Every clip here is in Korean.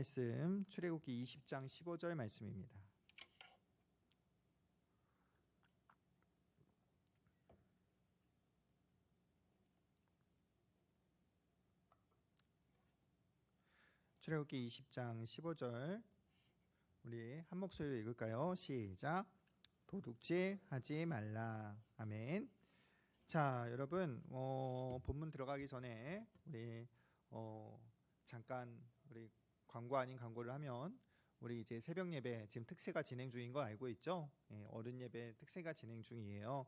말씀 출애굽기 20장 15절 말씀입니다. 출애굽기 20장 15절 우리 한 목소리로 읽을까요? 시작. 도둑질 하지 말라. 아멘. 자, 여러분 본문 들어가기 전에 우리 잠깐 우리 광고 아닌 광고를 하면 우리 이제 새벽 예배 지금 특세가 진행 중인 거 알고 있죠? 어른 예배 특세가 진행 중이에요.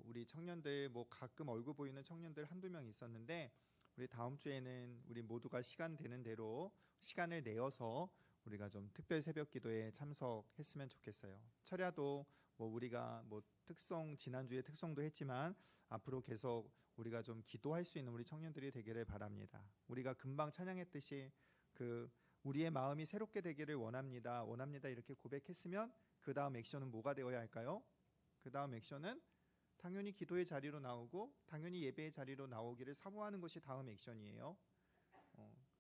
우리 청년들 뭐 가끔 얼굴 보이는 청년들 한두 명 있었는데 우리 다음 주에는 우리 모두가 시간 되는 대로 시간을 내어서 우리가 좀 특별 새벽 기도에 참석했으면 좋겠어요. 철야도 뭐 우리가 뭐 특성 지난주에 특성도 했지만 앞으로 계속 우리가 좀 기도할 수 있는 우리 청년들이 되기를 바랍니다. 우리가 금방 찬양했듯이 우리의 마음이 새롭게 되기를 원합니다. 이렇게 고백했으면 그 다음 액션은 뭐가 되어야 할까요? 그 다음 액션은 당연히 기도의 자리로 나오고 당연히 예배의 자리로 나오기를 사모하는 것이 다음 액션이에요.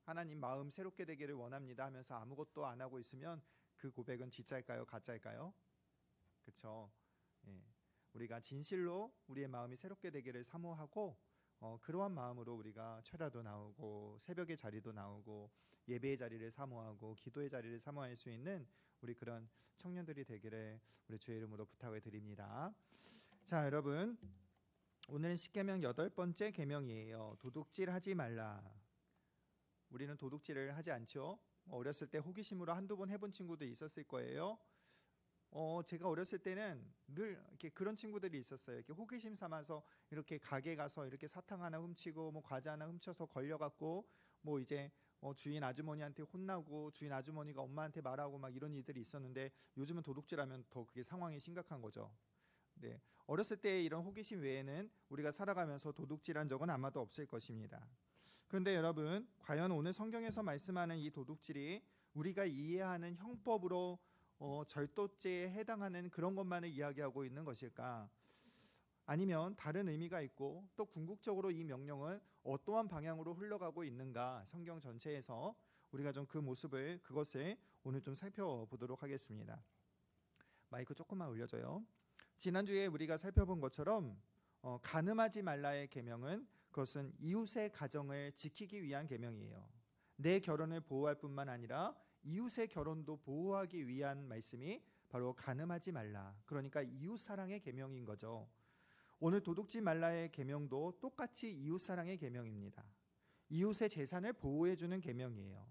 하나님 마음 새롭게 되기를 원합니다 하면서 아무것도 안 하고 있으면 그 고백은 진짜일까요? 가짜일까요? 그렇죠. 우리가 진실로 우리의 마음이 새롭게 되기를 사모하고 그러한 마음으로 우리가 철야도 나오고 새벽의 자리도 나오고 예배의 자리를 사모하고 기도의 자리를 사모할 수 있는 우리 그런 청년들이 되기를 우리 주의 이름으로 부탁을 드립니다. 자, 여러분 오늘은 십계명 8번째 계명이에요. 도둑질 하지 말라. 우리는 도둑질을 하지 않죠. 어렸을 때 호기심으로 한두 번 해본 친구도 있었을 거예요. 제가 어렸을 때는 늘 이렇게 그런 친구들이 있었어요. 이렇게 호기심 삼아서 이렇게 가게 가서 이렇게 사탕 하나 훔치고 뭐 과자 하나 훔쳐서 걸려갖고 뭐 이제 주인 아주머니한테 혼나고 주인 아주머니가 엄마한테 말하고 막 이런 일들이 있었는데 요즘은 도둑질하면 더 그게 상황이 심각한 거죠. 네, 어렸을 때 이런 호기심 외에는 우리가 살아가면서 도둑질한 적은 아마도 없을 것입니다. 그런데 여러분, 과연 오늘 성경에서 말씀하는 이 도둑질이 우리가 이해하는 형법으로 절도죄에 해당하는 그런 것만을 이야기하고 있는 것일까? 아니면 다른 의미가 있고 또 궁극적으로 이 명령은 어떠한 방향으로 흘러가고 있는가? 성경 전체에서 우리가 좀 그것을 오늘 좀 살펴보도록 하겠습니다. 마이크 조금만 올려줘요. 지난주에 우리가 살펴본 것처럼 간음하지 말라의 계명은 그것은 이웃의 가정을 지키기 위한 계명이에요. 내 결혼을 보호할 뿐만 아니라 이웃의 결혼도 보호하기 위한 말씀이 바로 간음하지 말라. 그러니까 이웃 사랑의 계명인 거죠. 오늘 도둑질 말라의 계명도 똑같이 이웃 사랑의 계명입니다. 이웃의 재산을 보호해 주는 계명이에요.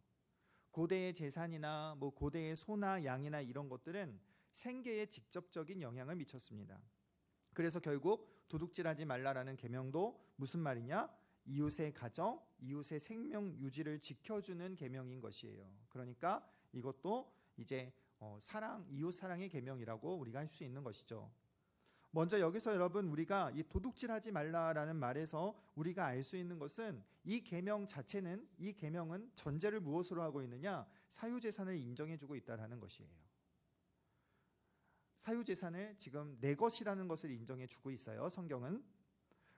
고대의 재산이나 뭐 고대의 소나 양이나 이런 것들은 생계에 직접적인 영향을 미쳤습니다. 그래서 결국 도둑질하지 말라라는 계명도 무슨 말이냐? 이웃의 가정, 이웃의 생명 유지를 지켜주는 계명인 것이에요. 그러니까 이것도 이제 이웃 사랑의 계명이라고 우리가 할 수 있는 것이죠. 먼저 여기서 여러분 우리가 이 도둑질하지 말라라는 말에서 우리가 알 수 있는 것은 이 계명 자체는 이 계명은 전제를 무엇으로 하고 있느냐? 사유재산을 인정해주고 있다라는 것이에요. 사유재산을 지금 내 것이라는 것을 인정해주고 있어요. 성경은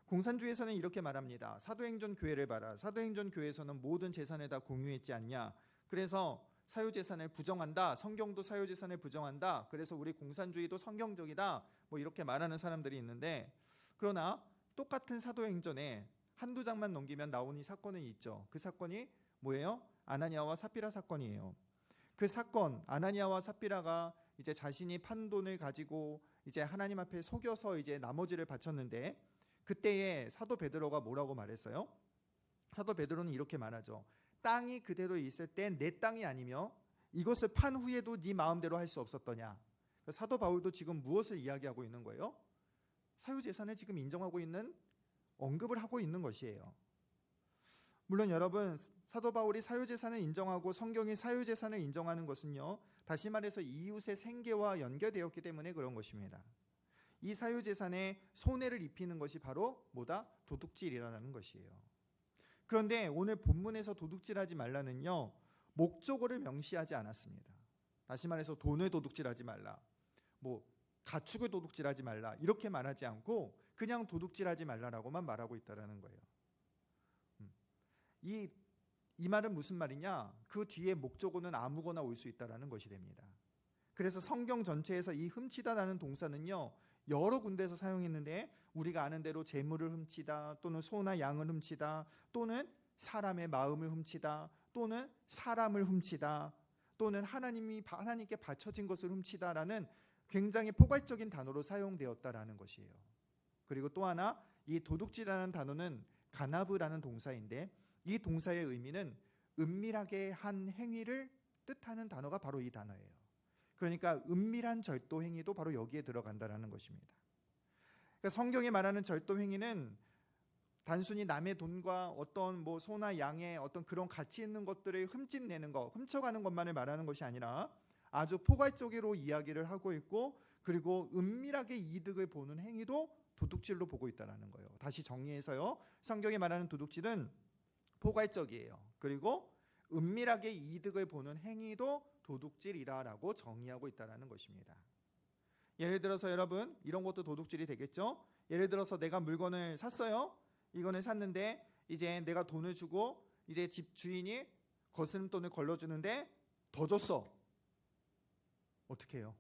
공산주의에서는 이렇게 말합니다. 사도행전 교회를 봐라. 사도행전 교회에서는 모든 재산을 다 공유했지 않냐. 그래서 사유재산을 부정한다. 성경도 사유재산을 부정한다. 그래서 우리 공산주의도 성경적이다. 뭐 이렇게 말하는 사람들이 있는데, 그러나 똑같은 사도행전에 한두 장만 넘기면 나오는 사건은 있죠. 그 사건이 뭐예요? 아나니아와 삽비라 사건이에요. 그 사건, 아나니아와 삽비라가 이제 자신이 판 돈을 가지고 이제 하나님 앞에 속여서 이제 나머지를 바쳤는데, 그때에 사도 베드로가 뭐라고 말했어요? 사도 베드로는 이렇게 말하죠. 땅이 그대로 있을 땐 내 땅이 아니며 이것을 판 후에도 네 마음대로 할 수 없었더냐. 사도 바울도 지금 무엇을 이야기하고 있는 거예요? 사유재산을 지금 인정하고 있는, 언급을 하고 있는 것이에요. 물론 여러분, 사도 바울이 사유재산을 인정하고 성경이 사유재산을 인정하는 것은요, 다시 말해서 이웃의 생계와 연결되었기 때문에 그런 것입니다. 이 사유재산에 손해를 입히는 것이 바로 뭐다? 도둑질이라는 것이에요. 그런데 오늘 본문에서 도둑질하지 말라는요, 목적어를 명시하지 않았습니다. 다시 말해서 돈을 도둑질하지 말라, 뭐 가축을 도둑질하지 말라 이렇게 말하지 않고 그냥 도둑질하지 말라라고만 말하고 있다는 거예요. 이 말은 무슨 말이냐? 그 뒤에 목적어는 아무거나 올 수 있다라는 것이 됩니다. 그래서 성경 전체에서 이 훔치다라는 동사는요, 여러 군데에서 사용했는데 우리가 아는 대로 재물을 훔치다, 또는 소나 양을 훔치다, 또는 사람의 마음을 훔치다, 또는 사람을 훔치다, 또는 하나님께 바쳐진 것을 훔치다라는 굉장히 포괄적인 단어로 사용되었다라는 것이에요. 그리고 또 하나, 이 도둑질이라는 단어는 가나브라는 동사인데 이 동사의 의미는 은밀하게 한 행위를 뜻하는 단어가 바로 이 단어예요. 그러니까 은밀한 절도 행위도 바로 여기에 들어간다라는 것입니다. 그러니까 성경이 말하는 절도 행위는 단순히 남의 돈과 어떤 뭐 소나 양의 어떤 그런 가치 있는 것들을 흠집내는 것, 훔쳐가는 것만을 말하는 것이 아니라 아주 포괄적으로 이야기를 하고 있고, 그리고 은밀하게 이득을 보는 행위도 도둑질로 보고 있다는 거예요. 다시 정리해서요, 성경이 말하는 도둑질은 포괄적이에요. 그리고 은밀하게 이득을 보는 행위도 도둑질이라고 정의하고 있다는 것입니다. 예를 들어서 여러분, 이런 것도 도둑질이 되겠죠. 예를 들어서 내가 물건을 샀어요. 이거는 샀는데 이제 내가 돈을 주고 이제 집 주인이 거스름돈을 걸러주는데 더 줬어. 어떻게 해요?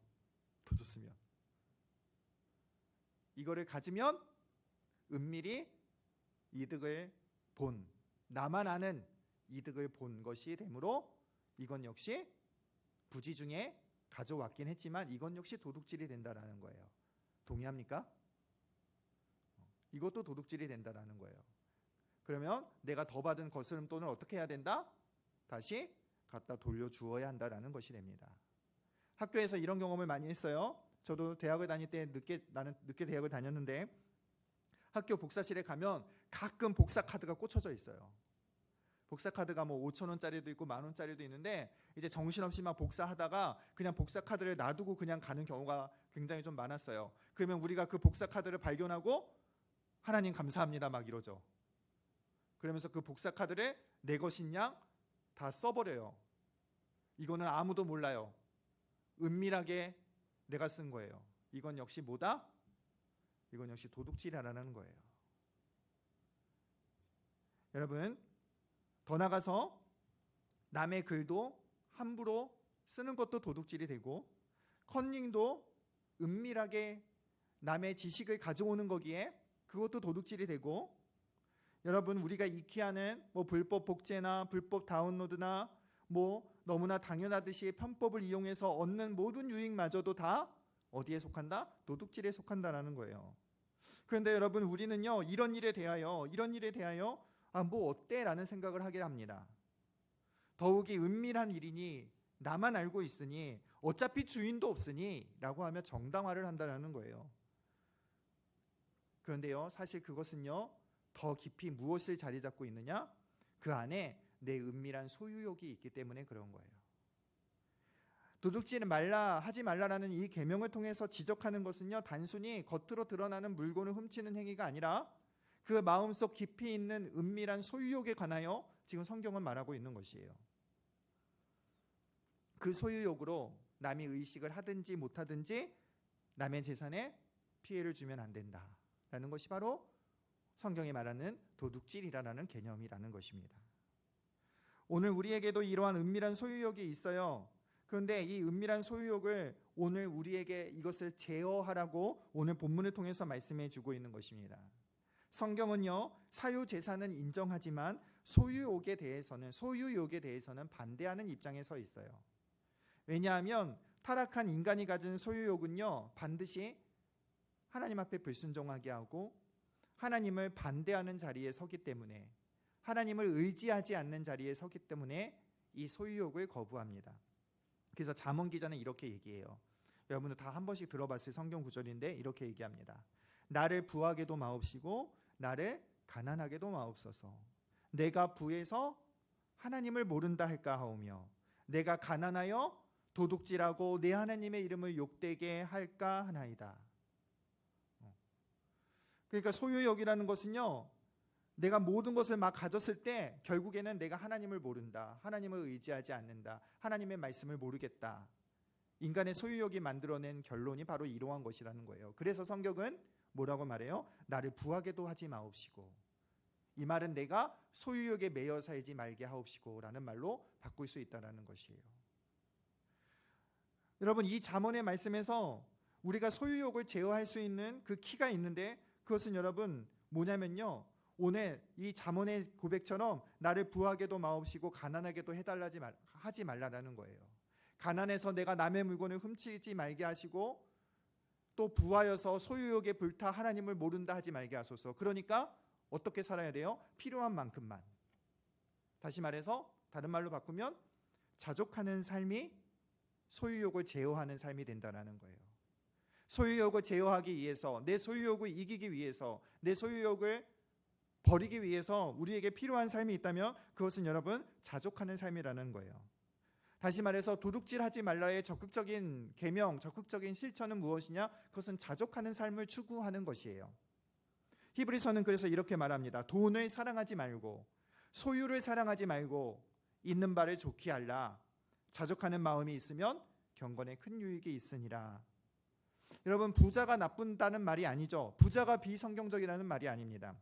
더 줬으면 이거를 가지면 은밀히 이득을 본, 나만 아는 이득을 본 것이 되므로 이건 역시 부지 중에 가져왔긴 했지만 이건 역시 도둑질이 된다라는 거예요. 동의합니까? 이것도 도둑질이 된다라는 거예요. 그러면 내가 더 받은 거스름돈을 어떻게 해야 된다? 다시 갖다 돌려주어야 한다라는 것이 됩니다. 학교에서 이런 경험을 많이 했어요. 저도 대학을 다닐 때 나는 늦게 대학을 다녔는데 학교 복사실에 가면 가끔 복사 카드가 꽂혀져 있어요. 복사 카드가 뭐 5,000원짜리도 있고 10,000원짜리도 있는데 이제 정신없이 막 복사하다가 그냥 복사 카드를 놔두고 그냥 가는 경우가 굉장히 좀 많았어요. 그러면 우리가 그 복사 카드를 발견하고 하나님 감사합니다 막 이러죠. 그러면서 그 복사 카드를 내 것인 양 다 써버려요. 이거는 아무도 몰라요. 은밀하게 내가 쓴 거예요. 이건 역시 뭐다? 이건 역시 도둑질이라는 거예요. 여러분, 더 나가서 남의 글도 함부로 쓰는 것도 도둑질이 되고, 컨닝도 은밀하게 남의 지식을 가져오는 거기에 그것도 도둑질이 되고, 여러분, 우리가 익히 하는 뭐 불법 복제나 불법 다운로드나 뭐 너무나 당연하듯이 편법을 이용해서 얻는 모든 유익마저도 다 어디에 속한다? 도둑질에 속한다라는 거예요. 그런데 여러분, 우리는요, 이런 일에 대하여 뭐 어때? 라는 생각을 하게 합니다. 더욱이 은밀한 일이니 나만 알고 있으니 어차피 주인도 없으니 라고 하며 정당화를 한다는 거예요. 그런데요, 사실 그것은요, 더 깊이 무엇을 자리 잡고 있느냐? 그 안에 내 은밀한 소유욕이 있기 때문에 그런 거예요. 도둑질 하지 말라라는 이 계명을 통해서 지적하는 것은요, 단순히 겉으로 드러나는 물건을 훔치는 행위가 아니라 그 마음속 깊이 있는 은밀한 소유욕에 관하여 지금 성경은 말하고 있는 것이에요. 그 소유욕으로 남이 의식을 하든지 못하든지 남의 재산에 피해를 주면 안 된다라는 것이 바로 성경이 말하는 도둑질이라는 개념이라는 것입니다. 오늘 우리에게도 이러한 은밀한 소유욕이 있어요. 그런데 이 은밀한 소유욕을 오늘 우리에게 이것을 제어하라고 오늘 본문을 통해서 말씀해 주고 있는 것입니다. 성경은요, 사유재산은 인정하지만 소유욕에 대해서는 반대하는 입장에 서 있어요. 왜냐하면 타락한 인간이 가진 소유욕은요, 반드시 하나님 앞에 불순종하게 하고 하나님을 반대하는 자리에 서기 때문에, 하나님을 의지하지 않는 자리에 서기 때문에 이 소유욕을 거부합니다. 그래서 잠언 기자는 이렇게 얘기해요. 여러분들 다 한 번씩 들어봤을 성경 구절인데 이렇게 얘기합니다. 나를 부하게도 마옵시고 나를 가난하게도 마옵소서. 내가 부해서 하나님을 모른다 할까 하오며 내가 가난하여 도둑질하고 내 하나님의 이름을 욕되게 할까 하나이다. 그러니까 소유욕이라는 것은요, 내가 모든 것을 막 가졌을 때 결국에는 내가 하나님을 모른다, 하나님을 의지하지 않는다, 하나님의 말씀을 모르겠다, 인간의 소유욕이 만들어낸 결론이 바로 이러한 것이라는 거예요. 그래서 성경은 뭐라고 말해요? 나를 부하게도 하지 마옵시고, 이 말은 내가 소유욕에 매여 살지 말게 하옵시고 라는 말로 바꿀 수 있다는 것이에요. 여러분, 이 잠언의 말씀에서 우리가 소유욕을 제어할 수 있는 그 키가 있는데, 그것은 여러분 뭐냐면요, 오늘 이 잠언의 고백처럼 나를 부하게도 마옵시고 가난하게도 하지 말라라는 거예요. 가난해서 내가 남의 물건을 훔치지 말게 하시고, 또 부하여서 소유욕에 불타 하나님을 모른다 하지 말게 하소서. 그러니까 어떻게 살아야 돼요? 필요한 만큼만. 다시 말해서 다른 말로 바꾸면 자족하는 삶이 소유욕을 제어하는 삶이 된다는 거예요. 소유욕을 제어하기 위해서, 내 소유욕을 이기기 위해서, 내 소유욕을 버리기 위해서 우리에게 필요한 삶이 있다면 그것은 여러분 자족하는 삶이라는 거예요. 다시 말해서 도둑질하지 말라의 적극적인 계명, 적극적인 실천은 무엇이냐? 그것은 자족하는 삶을 추구하는 것이에요. 히브리서는 그래서 이렇게 말합니다. 돈을 사랑하지 말고 소유를 사랑하지 말고 있는 바를 좋게 하라. 자족하는 마음이 있으면 경건에 큰 유익이 있으니라. 여러분, 부자가 나쁜다는 말이 아니죠. 부자가 비성경적이라는 말이 아닙니다.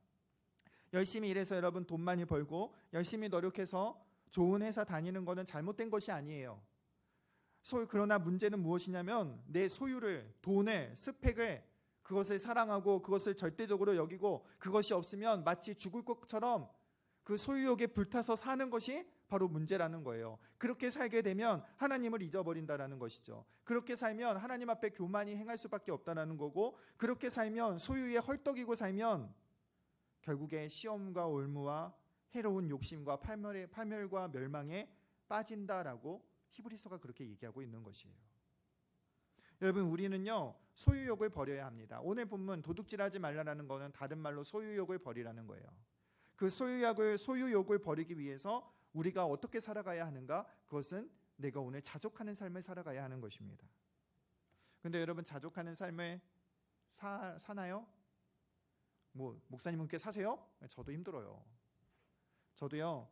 열심히 일해서 여러분 돈 많이 벌고 열심히 노력해서 좋은 회사 다니는 것은 잘못된 것이 아니에요. 그러나 문제는 무엇이냐면 내 소유를, 돈을, 스펙을, 그것을 사랑하고 그것을 절대적으로 여기고 그것이 없으면 마치 죽을 것처럼 그 소유욕에 불타서 사는 것이 바로 문제라는 거예요. 그렇게 살게 되면 하나님을 잊어버린다라는 것이죠. 그렇게 살면 하나님 앞에 교만이 행할 수밖에 없다라는 거고, 그렇게 살면 소유에 헐떡이고 살면 결국에 시험과 올무와 해로운 욕심과 파멸과 멸망에 빠진다라고 히브리서가 그렇게 얘기하고 있는 것이에요. 여러분, 우리는요 소유욕을 버려야 합니다. 오늘 본문 도둑질하지 말라는 것은 다른 말로 소유욕을 버리라는 거예요. 그 소유욕을 버리기 위해서 우리가 어떻게 살아가야 하는가? 그것은 내가 오늘 자족하는 삶을 살아가야 하는 것입니다. 근데 여러분, 자족하는 삶을 사나요? 목사님께 사세요? 저도 힘들어요. 저도요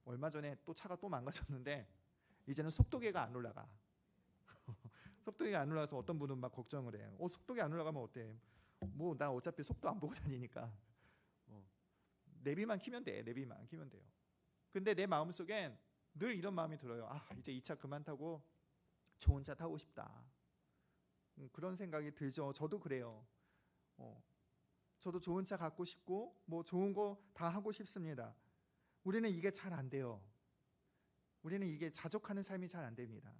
얼마 전에 또 차가 또 망가졌는데 이제는 속도계가 안 올라가. 속도계가 안 올라가서 어떤 분은 막 걱정을 해요. 속도계 안 올라가면 어때? 나 어차피 속도 안 보고 다니니까 내비만 키면 돼. 내비만 키면 돼요. 근데 내 마음속엔 늘 이런 마음이 들어요. 이제 이 차 그만 타고 좋은 차 타고 싶다. 그런 생각이 들죠. 저도 그래요. 저도 좋은 차 갖고 싶고 좋은 거 다 하고 싶습니다. 우리는 이게 잘 안 돼요. 우리는 이게 자족하는 삶이 잘 안 됩니다.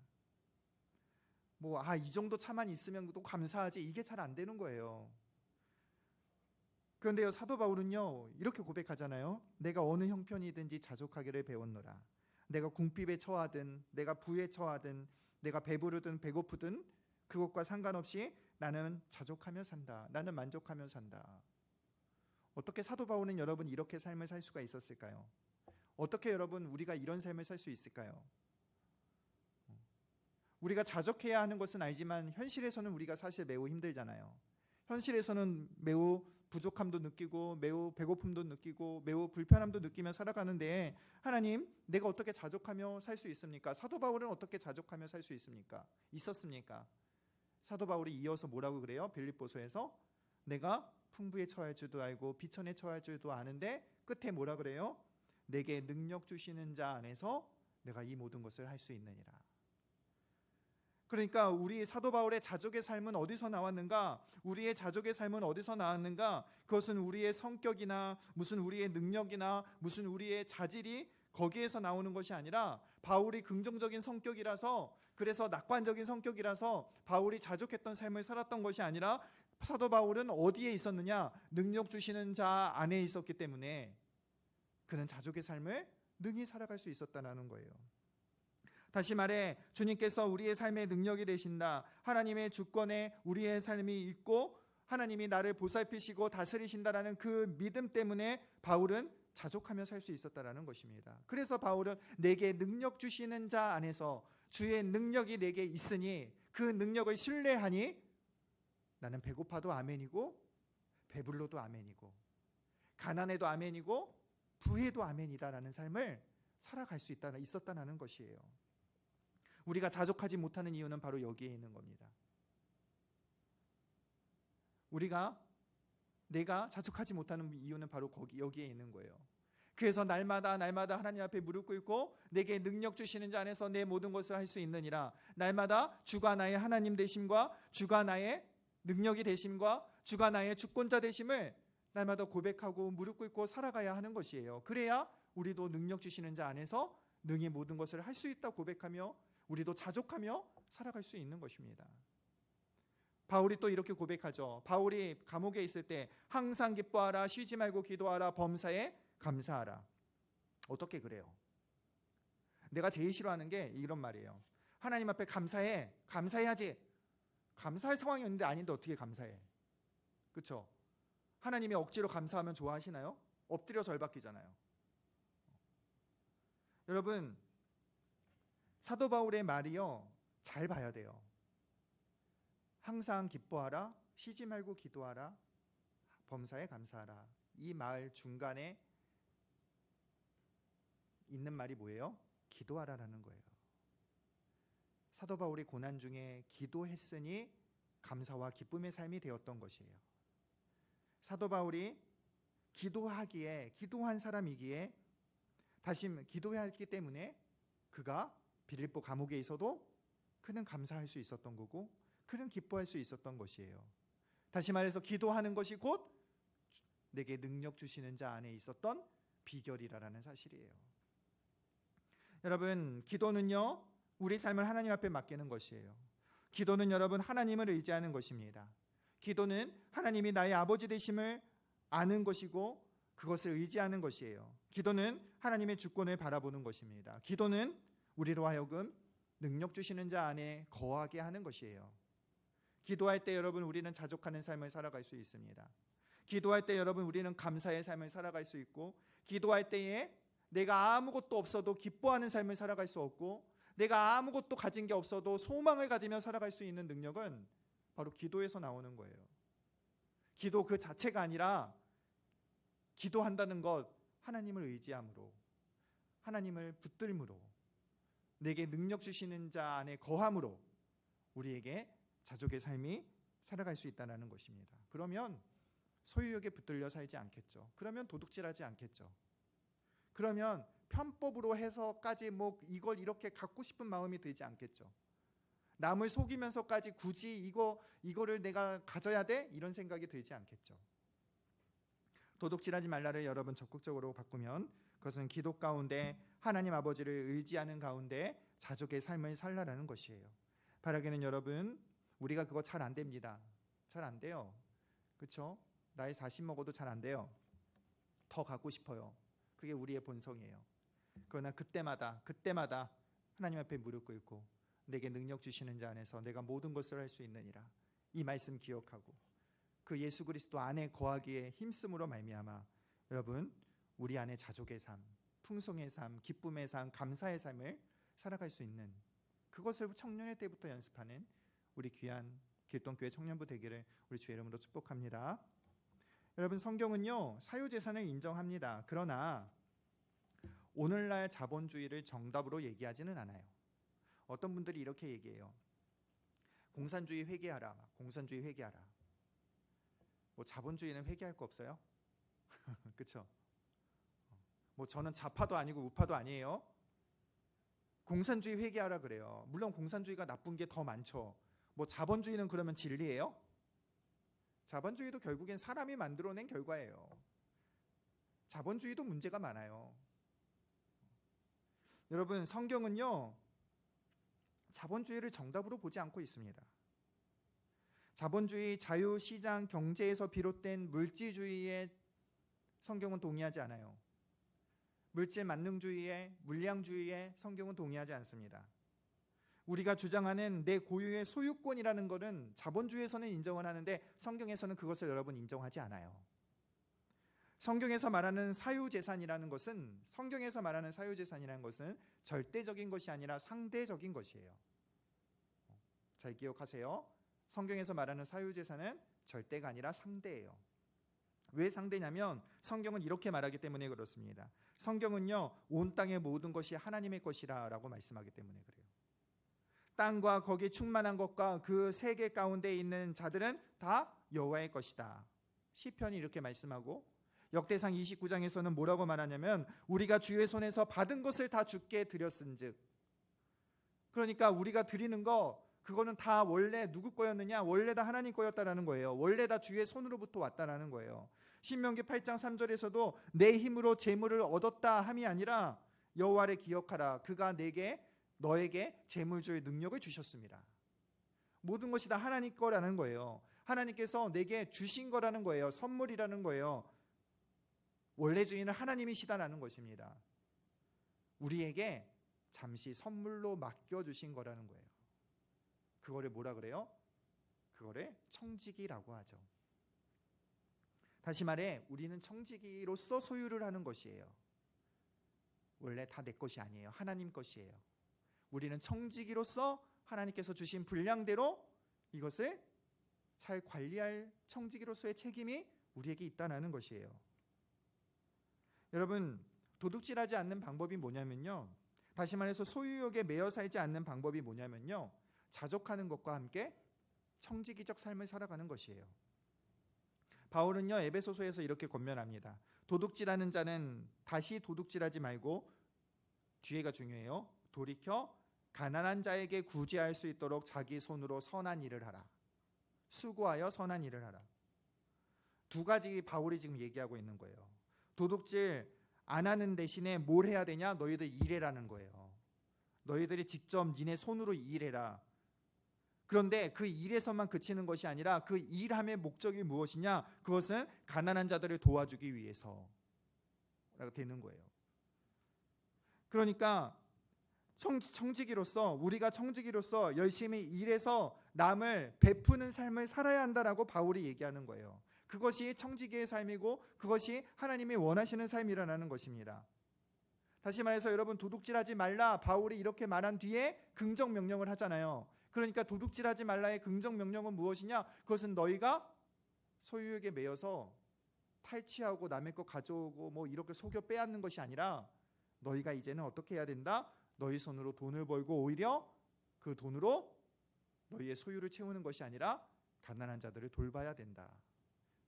이 정도 차만 있으면 또 감사하지, 이게 잘 안 되는 거예요. 그런데요, 사도 바울은요 이렇게 고백하잖아요. 내가 어느 형편이든지 자족하기를 배웠노라. 내가 궁핍에 처하든 내가 부에 처하든 내가 배부르든 배고프든 그것과 상관없이 나는 자족하며 산다. 나는 만족하며 산다. 어떻게 사도 바울은 여러분 이렇게 삶을 살 수가 있었을까요? 어떻게 여러분 우리가 이런 삶을 살 수 있을까요? 우리가 자족해야 하는 것은 알지만 현실에서는 우리가 사실 매우 힘들잖아요. 현실에서는 매우 부족함도 느끼고 매우 배고픔도 느끼고 매우 불편함도 느끼며 살아가는데, 하나님, 내가 어떻게 자족하며 살 수 있습니까? 사도 바울은 어떻게 자족하며 살 수 있었습니까? 사도 바울이 이어서 뭐라고 그래요? 빌립보서에서 내가 풍부에 처할 줄도 알고 비천에 처할 줄도 아는데 끝에 뭐라 그래요? 내게 능력 주시는 자 안에서 내가 이 모든 것을 할 수 있느니라. 그러니까 우리 사도 바울의 자족의 삶은 어디서 나왔는가? 우리의 자족의 삶은 어디서 나왔는가? 그것은 우리의 성격이나 무슨 우리의 능력이나 무슨 우리의 자질이 거기에서 나오는 것이 아니라, 바울이 긍정적인 성격이라서, 그래서 낙관적인 성격이라서 바울이 자족했던 삶을 살았던 것이 아니라, 사도 바울은 어디에 있었느냐? 능력 주시는 자 안에 있었기 때문에 그는 자족의 삶을 능히 살아갈 수 있었다는 거예요. 다시 말해, 주님께서 우리의 삶의 능력이 되신다. 하나님의 주권에 우리의 삶이 있고 하나님이 나를 보살피시고 다스리신다라는 그 믿음 때문에 바울은 자족하며 살 수 있었다라는 것입니다. 그래서 바울은 내게 능력 주시는 자 안에서 주의 능력이 내게 있으니 그 능력을 신뢰하니 나는 배고파도 아멘이고 배불러도 아멘이고 가난해도 아멘이고 부해도 아멘이다라는 삶을 살아갈 수 있었다는 것이에요. 우리가 자족하지 못하는 이유는 바로 여기에 있는 겁니다. 우리가 내가 자족하지 못하는 이유는 바로 여기에 있는 거예요. 그래서 날마다 하나님 앞에 무릎 꿇고 내게 능력 주시는 자 안에서 내 모든 것을 할 수 있느니라. 날마다 주가 나의 하나님 되심과 주가 나의 능력이 되심과 주가 나의 주권자 되심을 날마다 고백하고 무릎 꿇고 살아가야 하는 것이에요. 그래야 우리도 능력 주시는 자 안에서 능히 모든 것을 할 수 있다 고백하며 우리도 자족하며 살아갈 수 있는 것입니다. 바울이 또 이렇게 고백하죠. 바울이 감옥에 있을 때 항상 기뻐하라, 쉬지 말고 기도하라, 범사에 감사하라. 어떻게 그래요? 내가 제일 싫어하는 게 이런 말이에요. 하나님 앞에 감사해야지. 감사할 상황이 없는데 아닌데 어떻게 감사해? 그렇죠? 하나님이 억지로 감사하면 좋아하시나요? 엎드려 절박이잖아요. 여러분, 사도 바울의 말이요, 잘 봐야 돼요. 항상 기뻐하라, 쉬지 말고 기도하라, 범사에 감사하라. 이 말 중간에 있는 말이 뭐예요? 기도하라라는 거예요. 사도 바울이 고난 중에 기도했으니 감사와 기쁨의 삶이 되었던 것이에요. 사도 바울이 기도한 사람이기에 다시 기도했기 때문에 그가 빌립보 감옥에 있어도 그는 감사할 수 있었던 거고 그는 기뻐할 수 있었던 것이에요. 다시 말해서 기도하는 것이 곧 내게 능력 주시는 자 안에 있었던 비결이라는 사실이에요. 여러분, 기도는요, 우리 삶을 하나님 앞에 맡기는 것이에요. 기도는 여러분 하나님을 의지하는 것입니다. 기도는 하나님이 나의 아버지 되심을 아는 것이고 그것을 의지하는 것이에요. 기도는 하나님의 주권을 바라보는 것입니다. 기도는 우리로 하여금 능력 주시는 자 안에 거하게 하는 것이에요. 기도할 때 여러분 우리는 자족하는 삶을 살아갈 수 있습니다. 기도할 때 여러분 우리는 감사의 삶을 살아갈 수 있고, 기도할 때에 내가 아무것도 없어도 기뻐하는 삶을 살아갈 수 없고, 내가 아무것도 가진 게 없어도 소망을 가지며 살아갈 수 있는 능력은 바로 기도에서 나오는 거예요. 기도 그 자체가 아니라 기도한다는 것, 하나님을 의지함으로, 하나님을 붙들므로, 내게 능력 주시는 자 안에 거함으로 우리에게 자족의 삶이 살아갈 수 있다는 것입니다. 그러면 소유욕에 붙들려 살지 않겠죠. 그러면 도둑질하지 않겠죠. 그러면 편법으로 해서까지 이걸 이렇게 갖고 싶은 마음이 들지 않겠죠. 남을 속이면서까지 굳이 이거를 내가 가져야 돼? 이런 생각이 들지 않겠죠. 도둑질하지 말라를 여러분 적극적으로 바꾸면 그것은 기도 가운데 하나님 아버지를 의지하는 가운데 자족의 삶을 살라라는 것이에요. 바라기는 여러분, 우리가 그거 잘 안 됩니다. 잘 안 돼요. 그렇죠? 나이 40 먹어도 잘 안 돼요. 더 갖고 싶어요. 그게 우리의 본성이에요. 그러나 그때마다 하나님 앞에 무릎 꿇고 내게 능력 주시는 자 안에서 내가 모든 것을 할 수 있느니라, 이 말씀 기억하고 그 예수 그리스도 안에 거하기에 힘쓰므로 말미암아 여러분 우리 안에 자족의 삶, 풍성의 삶, 기쁨의 삶, 감사의 삶을 살아갈 수 있는, 그것을 청년의 때부터 연습하는 우리 귀한 길동교회 청년부 되기를 우리 주의 이름으로 축복합니다. 여러분, 성경은요 사유재산을 인정합니다. 그러나 오늘날 자본주의를 정답으로 얘기하지는 않아요. 어떤 분들이 이렇게 얘기해요. 공산주의 회개하라. 공산주의 회개하라. 자본주의는 회개할 거 없어요? 그렇죠? 저는 좌파도 아니고 우파도 아니에요. 공산주의 회개하라 그래요. 물론 공산주의가 나쁜 게 더 많죠. 자본주의는 그러면 진리예요? 자본주의도 결국엔 사람이 만들어낸 결과예요. 자본주의도 문제가 많아요. 여러분, 성경은요 자본주의를 정답으로 보지 않고 있습니다. 자본주의, 자유시장 경제에서 비롯된 물질주의에 성경은 동의하지 않아요. 물질 만능주의에, 물량주의에 성경은 동의하지 않습니다. 우리가 주장하는 내 고유의 소유권이라는 것은 자본주의에서는 인정을 하는데 성경에서는 그것을 여러분 인정하지 않아요. 성경에서 말하는 사유재산이라는 것은 절대적인 것이 아니라 상대적인 것이에요. 잘 기억하세요. 성경에서 말하는 사유재산은 절대가 아니라 상대예요. 왜 상대냐면 성경은 이렇게 말하기 때문에 그렇습니다. 성경은요 온 땅의 모든 것이 하나님의 것이라 라고 말씀하기 때문에 그래요. 땅과 거기에 충만한 것과 그 세계 가운데 있는 자들은 다 여호와의 것이다. 시편이 이렇게 말씀하고 역대상 29장에서는 뭐라고 말하냐면 우리가 주의 손에서 받은 것을 다 주께 드렸은즉, 그러니까 우리가 드리는 거 그거는 다 원래 누구 거였느냐? 원래 다 하나님 거였다라는 거예요. 원래 다 주의 손으로부터 왔다라는 거예요. 신명기 8장 3절에서도 내 힘으로 재물을 얻었다 함이 아니라 여호와를 기억하라. 그가 너에게 재물 줄 능력을 주셨습니다. 모든 것이 다 하나님 거라는 거예요. 하나님께서 내게 주신 거라는 거예요. 선물이라는 거예요. 원래 주인은 하나님이시다라는 것입니다. 우리에게 잠시 선물로 맡겨주신 거라는 거예요. 그거를 뭐라 그래요? 그거를 청지기라고 하죠. 다시 말해 우리는 청지기로서 소유를 하는 것이에요. 원래 다 내 것이 아니에요. 하나님 것이에요. 우리는 청지기로서 하나님께서 주신 분량대로 이것을 잘 관리할 청지기로서의 책임이 우리에게 있다는 것이에요. 여러분, 도둑질하지 않는 방법이 뭐냐면요, 다시 말해서 소유욕에 매여 살지 않는 방법이 뭐냐면요, 자족하는 것과 함께 청지기적 삶을 살아가는 것이에요. 바울은요 에베소서에서 이렇게 권면합니다. 도둑질하는 자는 다시 도둑질하지 말고, 뒤에가 중요해요, 돌이켜 가난한 자에게 구제할 수 있도록 자기 손으로 선한 일을 하라. 수고하여 선한 일을 하라. 두 가지 바울이 지금 얘기하고 있는 거예요. 도둑질 안 하는 대신에 뭘 해야 되냐? 너희들 일해라는 거예요. 너희들이 직접 니네 손으로 일해라. 그런데 그 일에서만 그치는 것이 아니라 그 일함의 목적이 무엇이냐? 그것은 가난한 자들을 도와주기 위해서 되는 거예요. 그러니까 우리가 청지기로서 열심히 일해서 남을 베푸는 삶을 살아야 한다라고 바울이 얘기하는 거예요. 그것이 청지기의 삶이고 그것이 하나님이 원하시는 삶이라는 것입니다. 다시 말해서 여러분, 도둑질하지 말라 바울이 이렇게 말한 뒤에 긍정 명령을 하잖아요. 그러니까 도둑질하지 말라의 긍정 명령은 무엇이냐? 그것은 너희가 소유욕에 매여서 탈취하고 남의 거 가져오고 뭐 이렇게 속여 빼앗는 것이 아니라 너희가 이제는 어떻게 해야 된다? 너희 손으로 돈을 벌고 오히려 그 돈으로 너희의 소유를 채우는 것이 아니라 가난한 자들을 돌봐야 된다.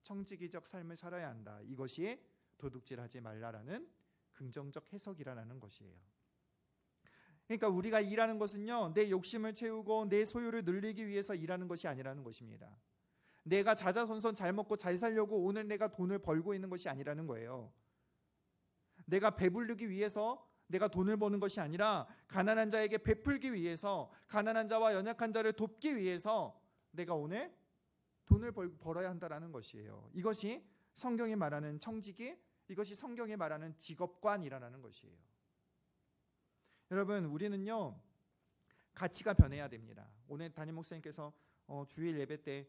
청지기적 삶을 살아야 한다. 이것이 도둑질하지 말라라는 긍정적 해석이라는 것이에요. 그러니까 우리가 일하는 것은요, 내 욕심을 채우고 내 소유를 늘리기 위해서 일하는 것이 아니라는 것입니다. 내가 자자손손 잘 먹고 잘 살려고 오늘 내가 돈을 벌고 있는 것이 아니라는 거예요. 내가 배부르기 위해서 내가 돈을 버는 것이 아니라 가난한 자에게 베풀기 위해서, 가난한 자와 연약한 자를 돕기 위해서 내가 오늘 돈을 벌어야 한다는 것이에요. 이것이 성경이 말하는 청지기, 이것이 성경이 말하는 직업관이라는 것이에요. 여러분, 우리는요 가치가 변해야 됩니다. 오늘 담임 목사님께서 주일 예배 때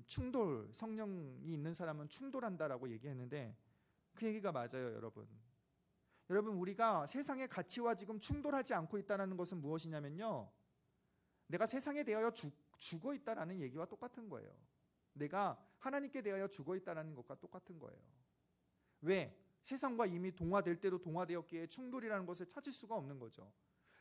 충돌, 성령이 있는 사람은 충돌한다라고 얘기했는데 그 얘기가 맞아요. 여러분, 우리가 세상의 가치와 지금 충돌하지 않고 있다는 것은 무엇이냐면요, 내가 세상에 대하여 죽어 있다는 얘기와 똑같은 거예요. 내가 하나님께 대하여 죽어 있다는 것과 똑같은 거예요. 왜? 세상과 이미 동화될 대로 동화되었기에 충돌이라는 것을 찾을 수가 없는 거죠.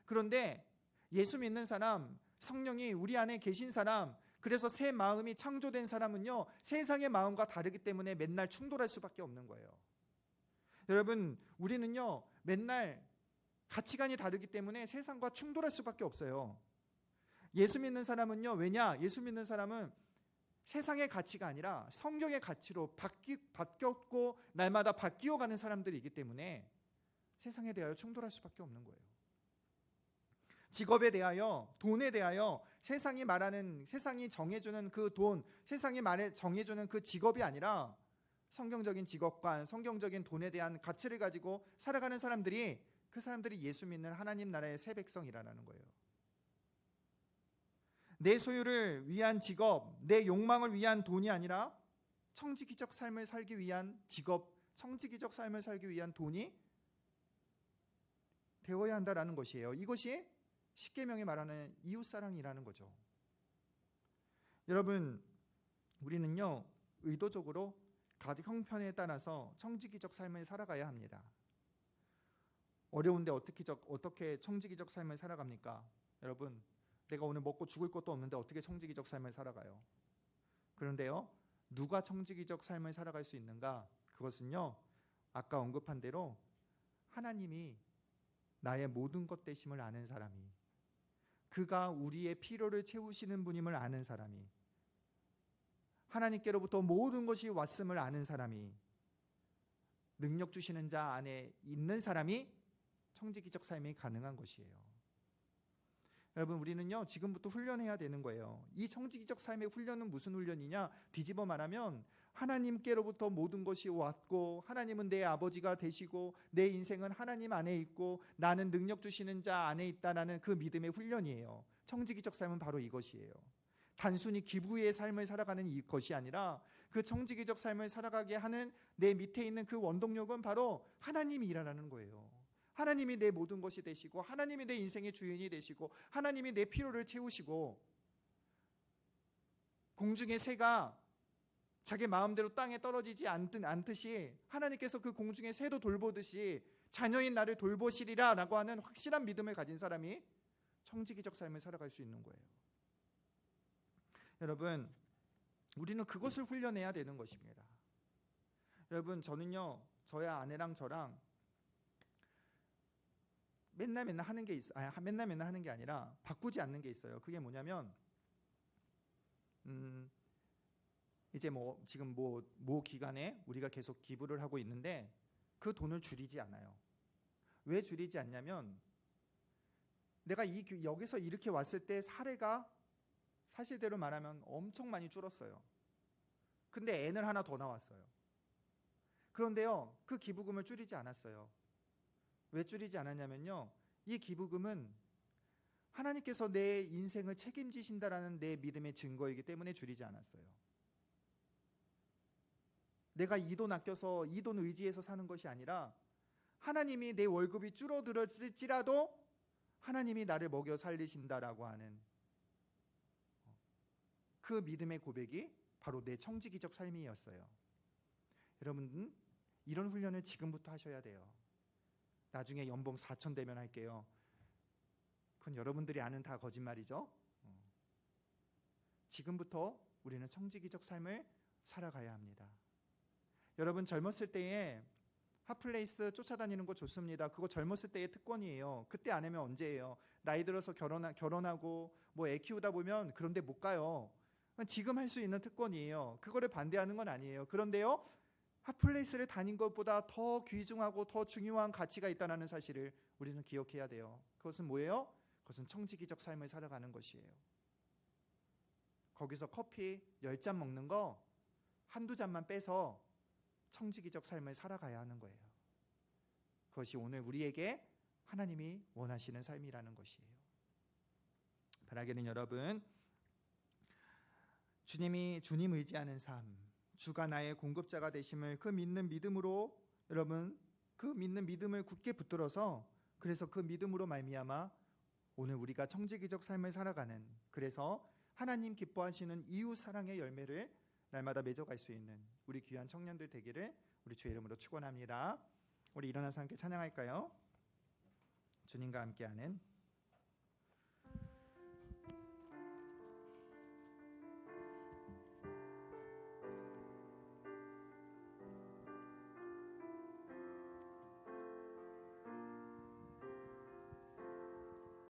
그런데 예수 믿는 사람, 성령이 우리 안에 계신 사람, 그래서 새 마음이 창조된 사람은요 세상의 마음과 다르기 때문에 맨날 충돌할 수밖에 없는 거예요. 여러분, 우리는요 맨날 가치관이 다르기 때문에 세상과 충돌할 수밖에 없어요. 예수 믿는 사람은요, 왜냐? 예수 믿는 사람은 세상의 가치가 아니라 성경의 가치로 바뀌었고 날마다 바뀌어 가는 사람들이기 때문에 세상에 대하여 충돌할 수밖에 없는 거예요. 직업에 대하여, 돈에 대하여 세상이 정해주는 그 돈, 세상이 정해주는 그 직업이 아니라 성경적인 직업관, 성경적인 돈에 대한 가치를 가지고 살아가는 사람들이, 그 사람들이 예수 믿는 하나님 나라의 새 백성이라는 거예요. 내 소유를 위한 직업, 내 욕망을 위한 돈이 아니라 청지기적 삶을 살기 위한 직업, 청지기적 삶을 살기 위한 돈이 되어야 한다라는 것이에요. 이것이 십계명이 말하는 이웃사랑이라는 거죠. 여러분, 우리는요 의도적으로 가족 형편에 따라서 청지기적 삶을 살아가야 합니다. 어려운데 어떻게 청지기적 삶을 살아갑니까? 여러분, 내가 오늘 먹고 죽을 것도 없는데 어떻게 청지기적 삶을 살아가요? 그런데요, 누가 청지기적 삶을 살아갈 수 있는가? 그것은요, 아까 언급한 대로 하나님이 나의 모든 것 되심을 아는 사람이, 그가 우리의 필요를 채우시는 분임을 아는 사람이, 하나님께로부터 모든 것이 왔음을 아는 사람이, 능력 주시는 자 안에 있는 사람이 청지기적 삶이 가능한 것이에요. 여러분, 우리는요 지금부터 훈련해야 되는 거예요. 이 청지기적 삶의 훈련은 무슨 훈련이냐? 뒤집어 말하면 하나님께로부터 모든 것이 왔고, 하나님은 내 아버지가 되시고, 내 인생은 하나님 안에 있고, 나는 능력 주시는 자 안에 있다라는 그 믿음의 훈련이에요. 청지기적 삶은 바로 이것이에요. 단순히 기부의 삶을 살아가는 이것이 아니라, 그 청지기적 삶을 살아가게 하는 내 밑에 있는 그 원동력은 바로 하나님이 일하라는 거예요. 하나님이 내 모든 것이 되시고, 하나님이 내 인생의 주인이 되시고, 하나님이 내 필요를 채우시고, 공중의 새가 자기 마음대로 땅에 떨어지지 않듯이 하나님께서 그 공중의 새도 돌보듯이 자녀인 나를 돌보시리라 라고 하는 확실한 믿음을 가진 사람이 청지기적 삶을 살아갈 수 있는 거예요. 여러분, 우리는 그것을 훈련해야 되는 것입니다. 여러분, 저는요 저의 아내랑 저랑 맨날 하는 게 있어요. 맨날 하는 게 아니라 바꾸지 않는 게 있어요. 그게 뭐냐면 이제 지금 모 기간에 우리가 계속 기부를 하고 있는데 그 돈을 줄이지 않아요. 왜 줄이지 않냐면, 내가 여기서 이렇게 왔을 때 사례가 사실대로 말하면 엄청 많이 줄었어요. 근데 N을 하나 더 나왔어요. 그런데요, 그 기부금을 줄이지 않았어요. 왜 줄이지 않았냐면요, 이 기부금은 하나님께서 내 인생을 책임지신다라는 내 믿음의 증거이기 때문에 줄이지 않았어요. 내가 이 돈 아껴서 이 돈 의지해서 사는 것이 아니라, 하나님이 내 월급이 줄어들었을지라도 하나님이 나를 먹여 살리신다라고 하는 그 믿음의 고백이 바로 내 청지기적 삶이었어요. 여러분, 이런 훈련을 지금부터 하셔야 돼요. 나중에 연봉 4천 되면 할게요. 그건 여러분들이 아는 다 거짓말이죠. 지금부터 우리는 청지기적 삶을 살아가야 합니다. 여러분, 젊었을 때에 핫플레이스 쫓아다니는 거 좋습니다. 그거 젊었을 때의 특권이에요. 그때 안 하면 언제예요? 나이 들어서 결혼하고 애 키우다 보면 그런데 못 가요. 지금 할 수 있는 특권이에요. 그거를 반대하는 건 아니에요. 그런데요, 핫플레이스를 다닌 것보다 더 귀중하고 더 중요한 가치가 있다는 사실을 우리는 기억해야 돼요. 그것은 뭐예요? 그것은 청지기적 삶을 살아가는 것이에요. 거기서 커피 10잔 먹는 거 한두 잔만 빼서 청지기적 삶을 살아가야 하는 거예요. 그것이 오늘 우리에게 하나님이 원하시는 삶이라는 것이에요. 바라기는 여러분, 주님 의지하는 삶, 주가 나의 공급자가 되심을 그 믿는 믿음으로, 여러분 그 믿는 믿음을 굳게 붙들어서, 그래서 그 믿음으로 말미암아 오늘 우리가 청지기적 삶을 살아가는, 그래서 하나님 기뻐하시는 이웃 사랑의 열매를 날마다 맺어갈 수 있는 우리 귀한 청년들 되기를 우리 주의 이름으로 축원합니다. 우리 일어나서 함께 찬양할까요? 주님과 함께하는